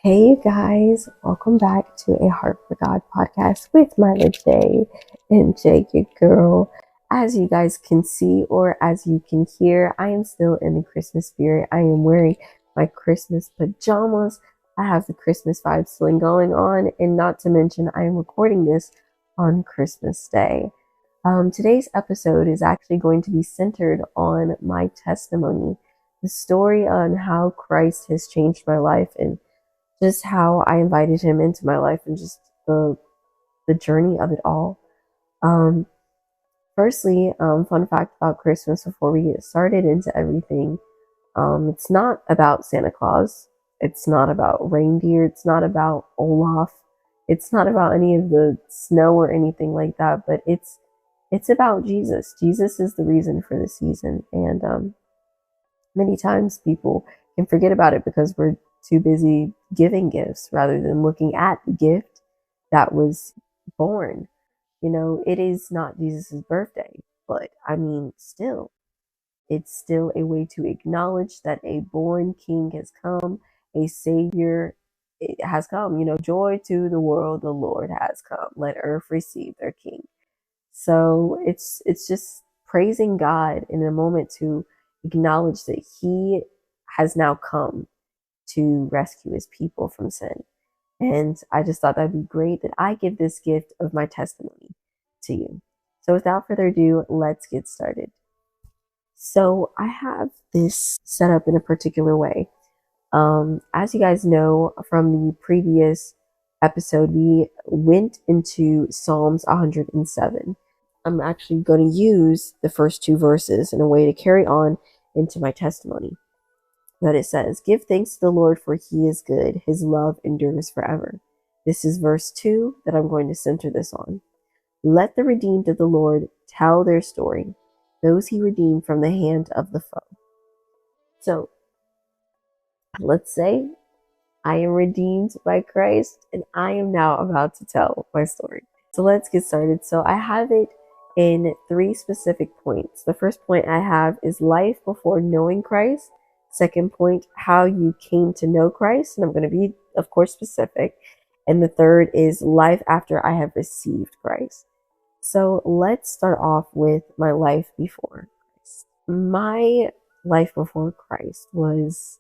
Hey you guys, welcome back to a Heart for God podcast with Myla J and Jake, your girl. As you guys can see or as you can hear, I am still in the Christmas spirit. I am wearing my Christmas pajamas. I have the Christmas vibe still going on, and not to mention I am recording this on Christmas Day. Today's episode is actually going to be centered on my testimony, the story on how Christ has changed my life and just how I invited him into my life and just the journey of it all. Um, Firstly, fun fact about Christmas before we get started into everything. It's not about Santa Claus. It's not about reindeer. It's not about Olaf. It's not about any of the snow or anything like that. But it's about Jesus. Jesus is the reason for the season, and many times people can forget about it because we're too busy giving gifts rather than looking at the gift that was born. You know, it is not Jesus's birthday, but I mean, still, it's still a way to acknowledge that a born king has come, a savior has come. You know, joy to the world, the Lord has come. Let earth receive their king. So it's just praising God in a moment to acknowledge that he has now come to rescue his people from sin. And I just thought that'd be great that I give this gift of my testimony to you. So without further ado, let's get started. So I have this set up in a particular way. As you guys know from the previous episode, we went into Psalms 107. I'm actually going to use the first two verses in a way to carry on into my testimony. That it says, "Give thanks to the Lord, for he is good. His love endures forever." This is verse 2 that I'm going to center this on. "Let the redeemed of the Lord tell their story, those he redeemed from the hand of the foe." So let's say I am redeemed by Christ, and I am now about to tell my story. So let's get started. So I have it in three specific points. The first point I have is life before knowing Christ. Second point, how you came to know Christ. And I'm going to be, of course, specific. And the third is life after I have received Christ. So let's start off with my life before Christ. My life before Christ was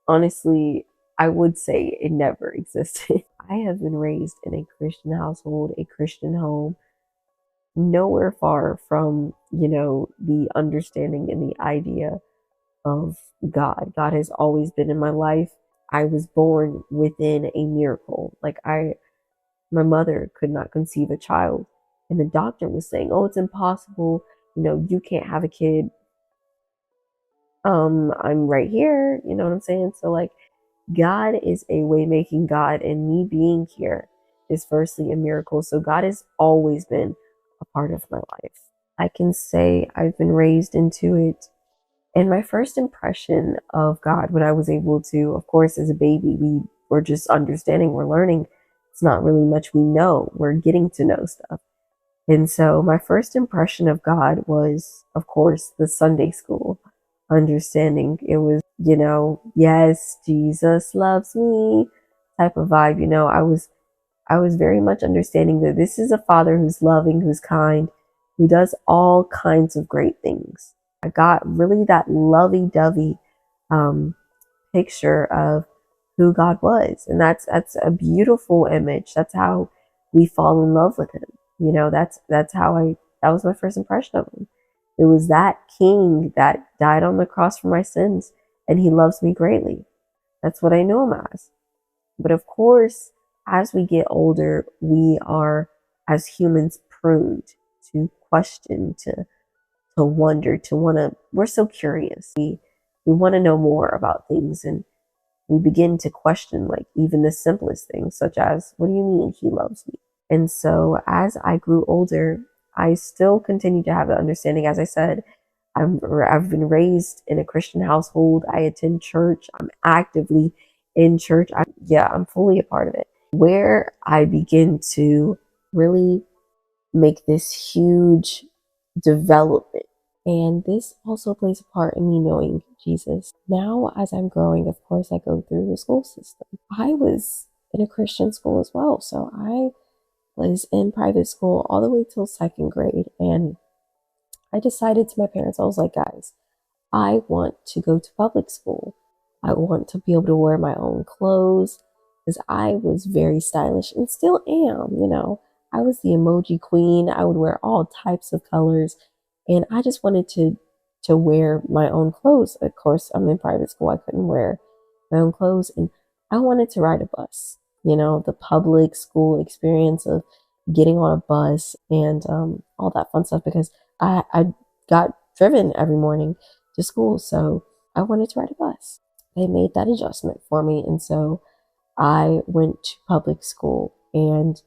honestly, I would say it never existed. I have been raised in a Christian household, a Christian home, nowhere far from, the understanding and the idea of God. God has always been in my life. I was born within a miracle. My mother could not conceive a child, and the doctor was saying, "Oh, it's impossible. You can't have a kid." I'm right here. You know what I'm saying? So God is a way making God, and me being here is firstly a miracle. So God has always been a part of my life. I can say I've been raised into it. And my first impression of God, when I was able to, of course, as a baby, we were just understanding, we're learning. It's not really much we know. We're getting to know stuff. And so my first impression of God was, of course, the Sunday school understanding. It was, yes, Jesus loves me type of vibe. I was very much understanding that this is a father who's loving, who's kind, who does all kinds of great things. I got really that lovey-dovey picture of who God was. And that's a beautiful image. That's how we fall in love with him. That's how that was my first impression of him. It was that king that died on the cross for my sins, and he loves me greatly. That's what I know him as. But of course, as we get older, we are, as humans, pruned to question, to wonder, we're so curious. We want to know more about things, and we begin to question even the simplest things, such as, what do you mean he loves me? And so as I grew older, I still continue to have the understanding. As I said, I've been raised in a Christian household. I attend church. I'm actively in church. I'm fully a part of it. Where I begin to really make this huge development. And this also plays a part in me knowing Jesus. Now, as I'm growing, of course, I go through the school system. I was in a Christian school as well. So I was in private school all the way till second grade. And I decided to my parents, I was like, guys, I want to go to public school. I want to be able to wear my own clothes because I was very stylish and still am, you know. I was the emoji queen. I would wear all types of colors and I just wanted to wear my own clothes. Of course, I'm in private school. I couldn't wear my own clothes and I wanted to ride a bus. You know, the public school experience of getting on a bus and all that fun stuff because I got driven every morning to school. So I wanted to ride a bus. They made that adjustment for me. And so I went to public school and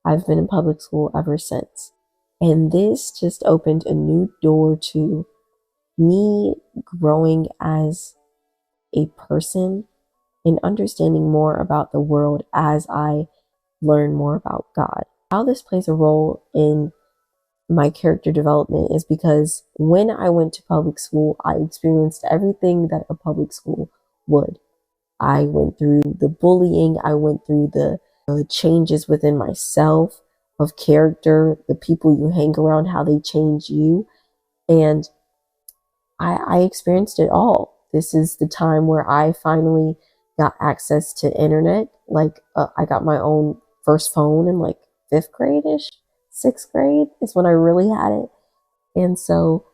I've been in public school ever since. And this just opened a new door to me growing as a person and understanding more about the world as I learn more about God. How this plays a role in my character development is because when I went to public school, I experienced everything that a public school would. I went through the bullying, I went through the changes within myself of character, the people you hang around, how they change you. And I experienced it all. This is the time where I finally got access to internet. Like I got my own first phone in like fifth grade-ish. Sixth grade is when I really had it. And so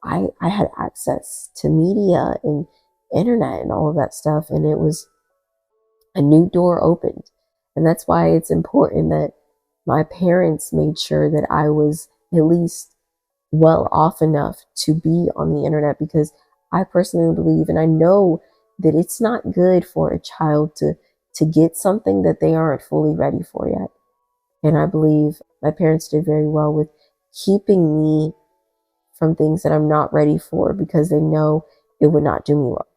I had access to media and internet and all of that stuff. And it was a new door opened. And that's why it's important that my parents made sure that I was at least well off enough to be on the internet, because I personally believe, and I know that it's not good for a child to get something that they aren't fully ready for yet. And I believe my parents did very well with keeping me from things that I'm not ready for because they know it would not do me well.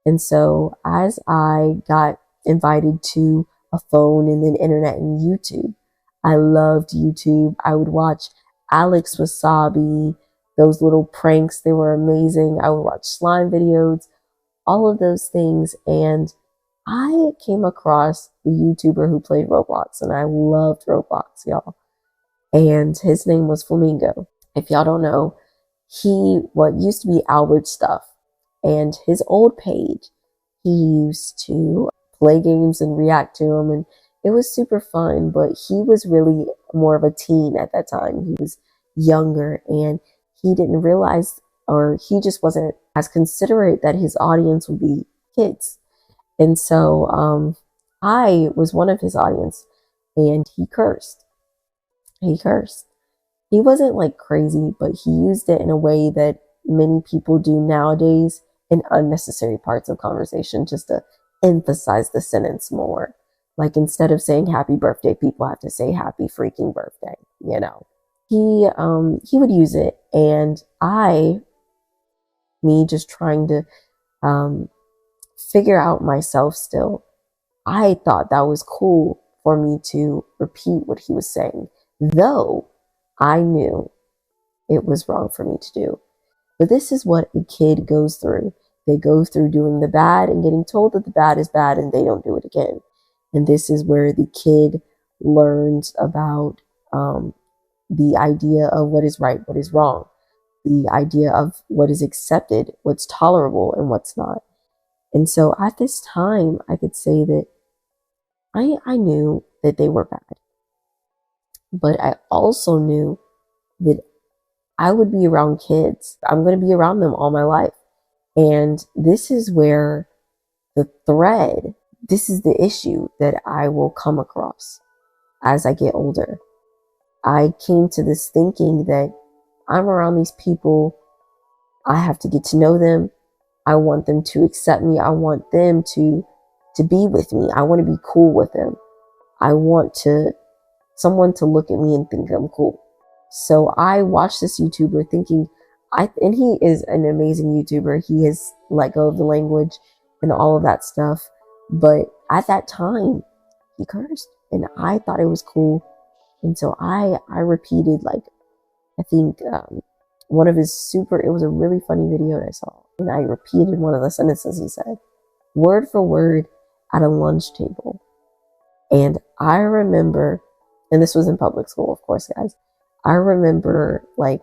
And so as I got invited to a phone and then internet and YouTube, I loved YouTube. I would watch Alex Wasabi, those little pranks. They were amazing. I would watch slime videos, all of those things. And I came across a YouTuber who played Roblox, and I loved Roblox, y'all. And his name was Flamingo. If y'all don't know, what used to be Albert Stuff, and his old page, he used to play games and react to them, and it was super fun. But he was really more of a teen at that time. He was younger, and he didn't realize, or he just wasn't as considerate that his audience would be kids. And so I was one of his audience, and he cursed. He cursed. He wasn't like crazy, but he used it in a way that many people do nowadays in unnecessary parts of conversation just to emphasize the sentence more. Like instead of saying happy birthday, people have to say happy freaking birthday, you know. He would use it, and me just trying to figure out myself still, I thought that was cool for me to repeat what he was saying, though I knew it was wrong for me to do. But this is what a kid goes through. They go through doing the bad and getting told that the bad is bad and they don't do it again. And this is where the kid learns about the idea of what is right, what is wrong, the idea of what is accepted, what's tolerable, and what's not. And so at this time, I could say that I knew that they were bad. But I also knew that I would be around kids. I'm going to be around them all my life. And this is where this is the issue that I will come across as I get older. I came to this thinking that I'm around these people. I have to get to know them. I want them to accept me. I want them to be with me. I want to be cool with them. I want someone to look at me and think I'm cool. So I watched this YouTuber thinking, and he is an amazing YouTuber. He has let go of the language and all of that stuff. But at that time, he cursed, and I thought it was cool. And so I repeated, like, I think one of his it was a really funny video that I saw. And I repeated one of the sentences he said, word for word, at a lunch table. And I remember, and this was in public school, of course, guys. I remember like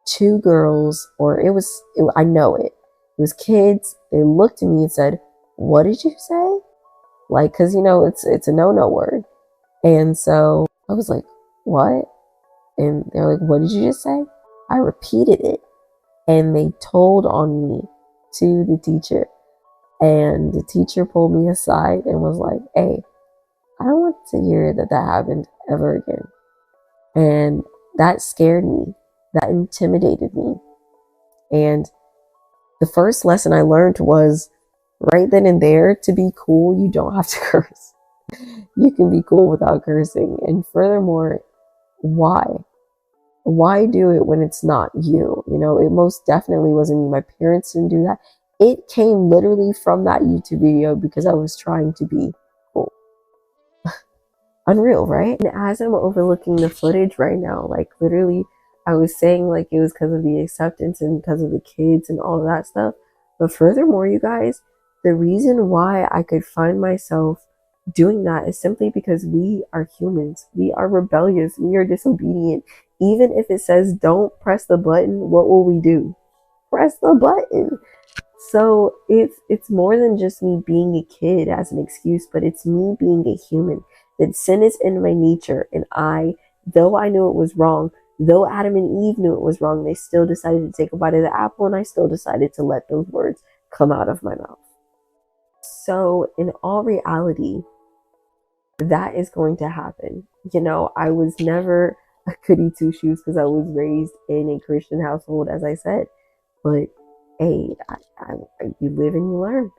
two girls, I know it. It was kids. They looked at me and said, what did you say? Like, cause it's a no word. And so I was like, what? And they're like, what did you just say? I repeated it. And they told on me to the teacher. And the teacher pulled me aside and was like, hey, I don't want to hear that happened ever again. And that scared me. That intimidated me. And the first lesson I learned was right then and there, to be cool, you don't have to curse. You can be cool without cursing. And furthermore, why? Why do it when it's not you? It most definitely wasn't me. My parents didn't do that. It came literally from that YouTube video because I was trying to be cool. Unreal, right? And as I'm overlooking the footage right now, like literally, I was saying like it was because of the acceptance and because of the kids and all of that stuff. But furthermore, you guys, the reason why I could find myself doing that is simply because we are humans. We are rebellious. We are disobedient. Even if it says don't press the button, what will we do? Press the button. So it's more than just me being a kid as an excuse, but it's me being a human. That sin is in my nature, and though I knew it was wrong, though Adam and Eve knew it was wrong, they still decided to take a bite of the apple, and I still decided to let those words come out of my mouth. So in all reality, that is going to happen. I was never a goody two shoes because I was raised in a Christian household, as I said. But hey, you live and you learn.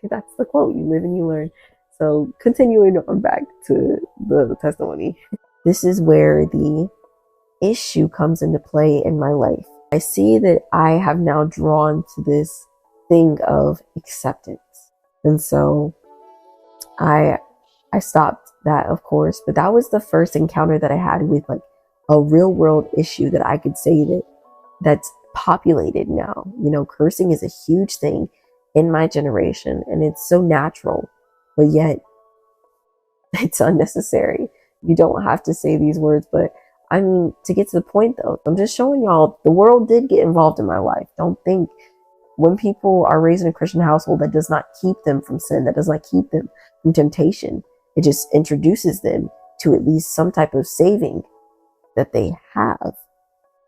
That's the quote. You live and you learn. So continuing on back to the testimony. This is where the issue comes into play in my life. I see that I have now drawn to this thing of acceptance. And so I stopped that, of course, but that was the first encounter that I had with like a real world issue that I could say that's populated now. Cursing is a huge thing in my generation, and it's so natural, but yet it's unnecessary. You don't have to say these words, but I mean, to get to the point though, I'm just showing y'all the world did get involved in my life. Don't think when people are raised in a Christian household, that does not keep them from sin, that does not keep them from temptation. It just introduces them to at least some type of saving that they have.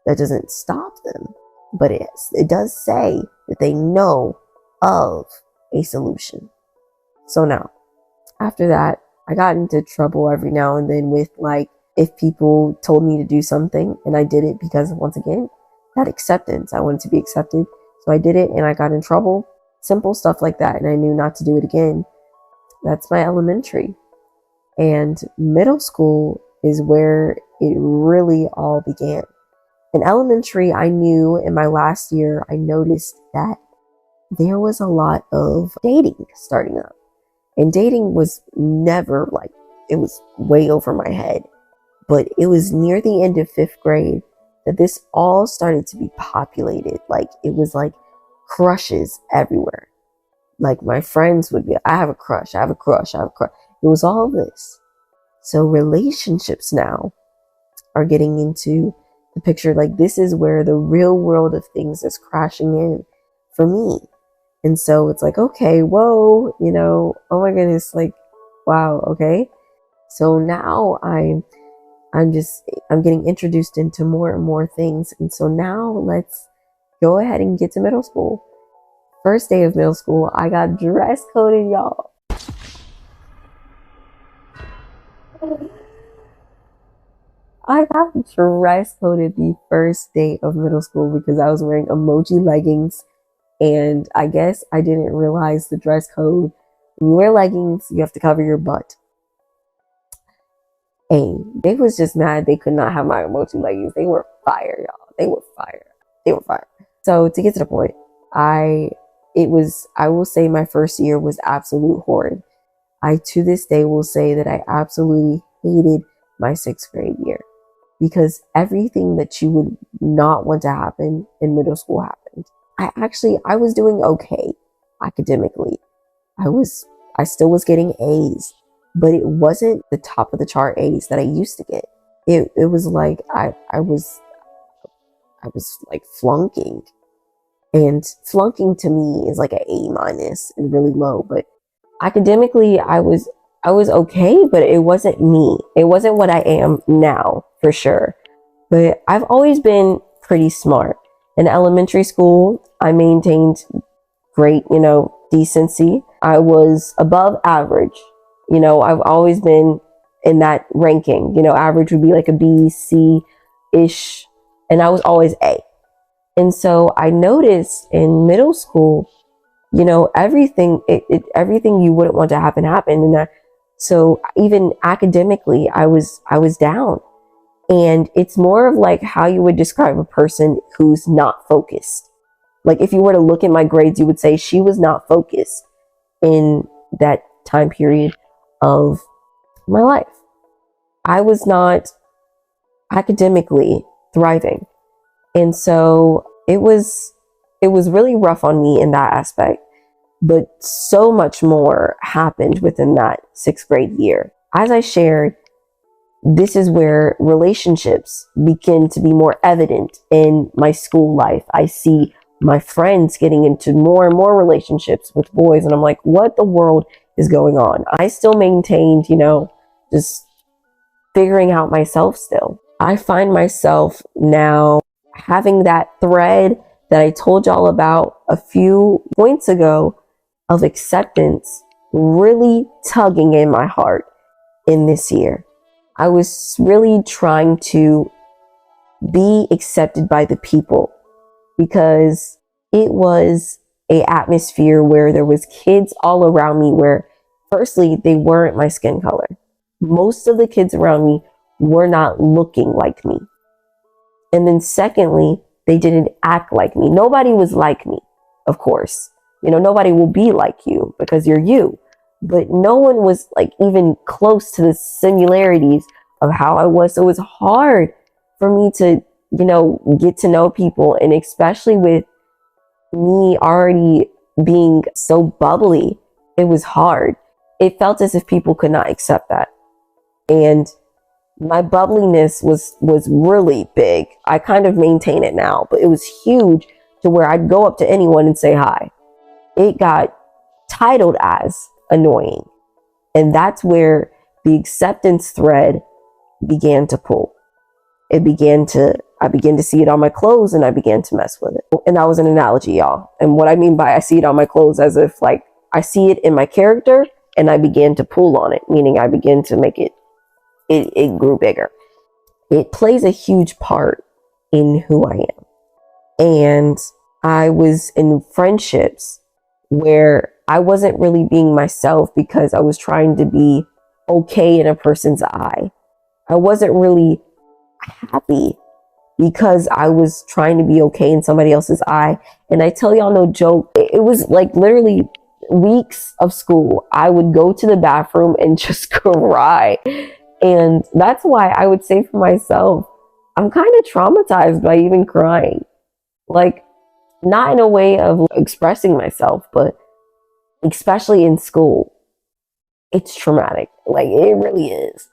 That doesn't stop them, but it does say that they know of a solution. So now, after that, I got into trouble every now and then with like, if people told me to do something and I did it because, once again, that acceptance, I wanted to be accepted. So I did it and I got in trouble. Simple stuff like that. And I knew not to do it again. That's my elementary. And middle school is where it really all began. In elementary, I knew in my last year, I noticed that there was a lot of dating starting up. And dating was never like, it was way over my head. But it was near the end of 5th grade that this all started to be populated. Like, it was like crushes everywhere. Like, my friends would be, I have a crush, I have a crush, I have a crush. It was all this. So relationships now are getting into the picture. Like, this is where the real world of things is crashing in for me. And so it's like, okay, whoa, oh my goodness, like, wow, okay. So now I'm getting introduced into more and more things. And so now let's go ahead and get to middle school. First day of middle school, I got dress coded, y'all. I got dress coded the first day of middle school because I was wearing emoji leggings. And I guess I didn't realize the dress code. When you wear leggings, you have to cover your butt. And they was just mad they could not have my emoji leggings. They were fire, y'all. They were fire. They were fire. So to get to the point, I will say my first year was absolute horrid. I to this day will say that I absolutely hated my 6th grade year because everything that you would not want to happen in middle school happened. I was doing okay academically. I still was getting A's, but it wasn't the top of the chart A's that I used to get. It was like I was like flunking. And flunking to me is like an A minus and really low, but academically I was okay, but it wasn't me. It wasn't what I am now, for sure. But I've always been pretty smart. In elementary school, I maintained great, decency. I was above average. I've always been in that ranking. Average would be like a B, C ish, and I was always A. And so I noticed in middle school, everything, everything you wouldn't want to happen happened. So even academically, I was down. And it's more of like how you would describe a person who's not focused. Like if you were to look at my grades, you would say she was not focused in that time period of my life. I was not academically thriving. And so it was really rough on me in that aspect. But so much more happened within that 6th grade year. As I shared, this is where relationships begin to be more evident in my school life. I see my friends getting into more and more relationships with boys, and I'm like, what the world is going on? I still maintained, just figuring out myself still. I find myself now having that thread that I told y'all about a few points ago of acceptance really tugging in my heart in this year. I was really trying to be accepted by the people because it was an atmosphere where there was kids all around me where firstly, they weren't my skin color. Most of the kids around me were not looking like me. And then secondly, they didn't act like me. Nobody was like me, of course. Nobody will be like you because you're you. But no one was like even close to the similarities of how I was. So it was hard for me to, get to know people. And especially with me already being so bubbly, it was hard. It felt as if people could not accept that. And my bubbliness was really big. I kind of maintain it now, but it was huge to where I'd go up to anyone and say hi. It got titled as annoying. And that's where the acceptance thread began to pull. I began to see it on my clothes and I began to mess with it. And that was an analogy, y'all. And what I mean by I see it on my clothes, as if like I see it in my character and I began to pull on it, meaning I began to make it grew bigger. It plays a huge part in who I am. And I was in friendships where I wasn't really being myself because I was trying to be okay in a person's eye. I wasn't really happy because I was trying to be okay in somebody else's eye. And I tell y'all, no joke, it was like literally weeks of school. I would go to the bathroom and just cry. And that's why I would say for myself, I'm kind of traumatized by even crying. Like, not in a way of expressing myself, but especially in school, it's traumatic. Like, it really is.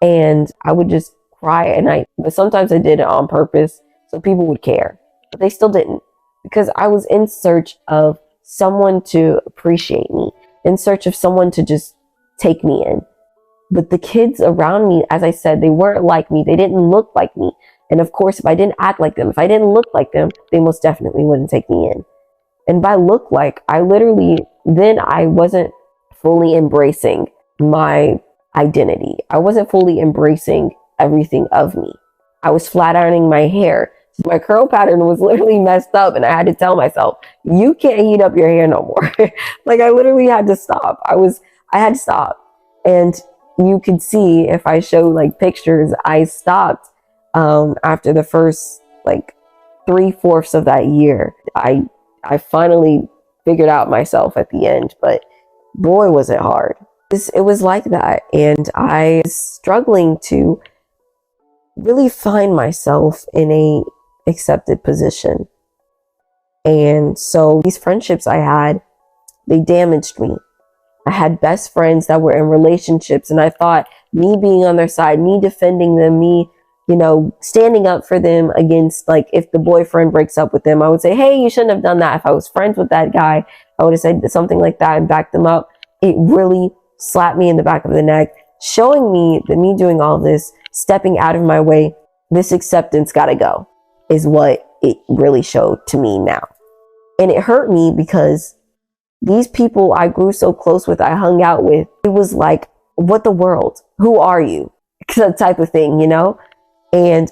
And I would just cry at night. But sometimes I did it on purpose so people would care. But they still didn't. Because I was in search of someone to appreciate me, in search of someone to just take me in. But the kids around me, as I said, they weren't like me. They didn't look like me. And of course, if I didn't act like them, if I didn't look like them, they most definitely wouldn't take me in. And by look like, I wasn't fully embracing my identity. I wasn't fully embracing everything of me. I was flat ironing my hair. My curl pattern was literally messed up and I had to tell myself, you can't heat up your hair no more. Like I literally had to stop. I had to stop. And you could see if I show like pictures, I stopped after the first like 3/4 of that year. I finally figured out myself at the end, but boy, was it hard. It was like that. And I was struggling to really find myself in a accepted position. And so these friendships I had, they damaged me. I had best friends that were in relationships, and I thought me being on their side, me defending them, me, standing up for them against, like, if the boyfriend breaks up with them, I would say, hey, you shouldn't have done that. If I was friends with that guy, I would have said something like that and backed them up. It really slapped me in the back of the neck, showing me that me doing all this, stepping out of my way, this acceptance gotta go, is what it really showed to me now. And it hurt me because these people I grew so close with, I hung out with, it was like, what the world? Who are you? Type of thing, And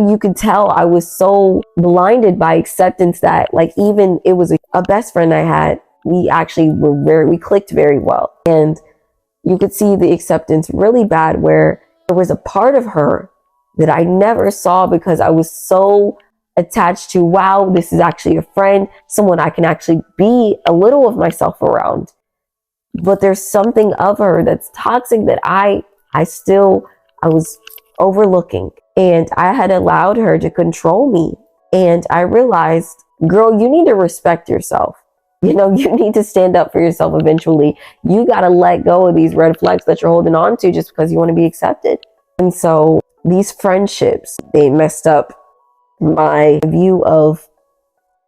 you could tell I was so blinded by acceptance that, like, even it was a best friend I had, we actually we clicked very well. And you could see the acceptance really bad, where there was a part of her that I never saw because I was so attached to, wow, this is actually a friend, someone I can actually be a little of myself around. But there's something of her that's toxic that I was overlooking, and I had allowed her to control me. And I realized, girl, you need to respect yourself. You need to stand up for yourself eventually. You got to let go of these red flags that you're holding on to just because you want to be accepted. And so these friendships, they messed up my view of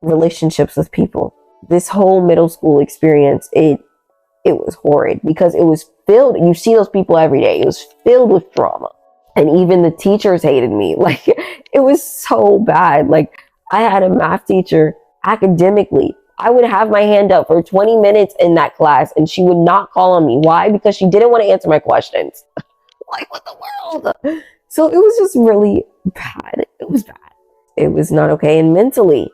relationships with people. This whole middle school experience, it was horrid because it was filled, you see those people every day, it was filled with drama. And even the teachers hated me. Like, it was so bad. Like, I had a math teacher, academically, I would have my hand up for 20 minutes in that class and she would not call on me. Why? Because she didn't want to answer my questions. Like, what the world? So it was just really bad. It was bad. It was not okay. And mentally,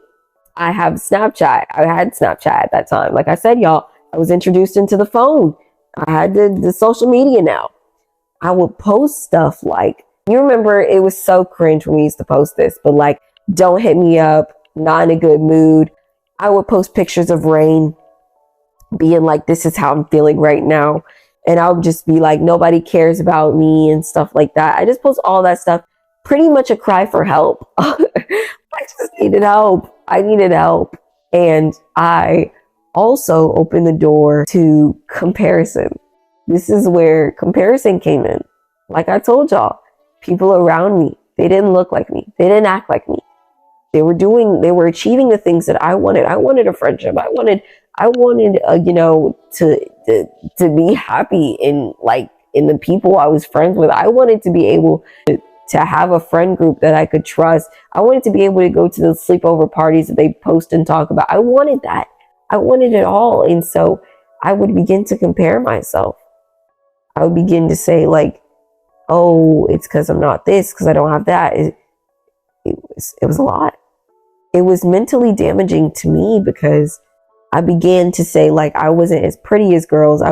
I have Snapchat. I had Snapchat at that time. Like I said, y'all, I was introduced into the phone. I had the social media now. I would post stuff like, you remember, it was so cringe when we used to post this, but like, don't hit me up, not in a good mood. I would post pictures of rain, being like, this is how I'm feeling right now. And I would just be like, nobody cares about me and stuff like that. I just post all that stuff. Pretty much a cry for help. I just needed help. I needed help. And I also opened the door to comparison. This is where comparison came in. Like I told y'all, people around me, they didn't look like me. They didn't act like me. They were achieving the things that I wanted. I wanted a friendship. I wanted, to be happy in the people I was friends with. I wanted to be able to have a friend group that I could trust. I wanted to be able to go to the sleepover parties that they post and talk about. I wanted that. I wanted it all. And so I would begin to compare myself. I would begin to say like, oh, it's because I'm not this, because I don't have that. It was a lot. It was mentally damaging to me because I began to say like, I wasn't as pretty as girls.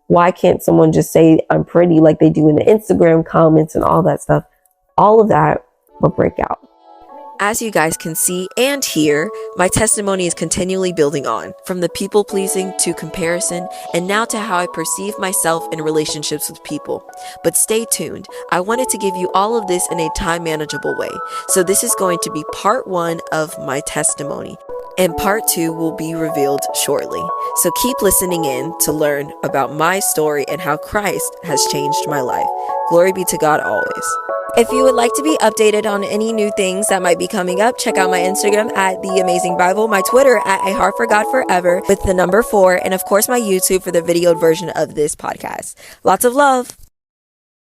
Why can't someone just say I'm pretty like they do in the Instagram comments and all that stuff? All of that will break out. As you guys can see and hear, my testimony is continually building on, from the people pleasing to comparison, and now to how I perceive myself in relationships with people. But stay tuned. I wanted to give you all of this in a time manageable way. So this is going to be part 1 of my testimony, and part 2 will be revealed shortly. So keep listening in to learn about my story and how Christ has changed my life. Glory be to God always. If you would like to be updated on any new things that might be coming up, check out my Instagram at The Amazing Bible, my Twitter at A Heart for God Forever with the number 4, and of course my YouTube for the videoed version of this podcast. Lots of love.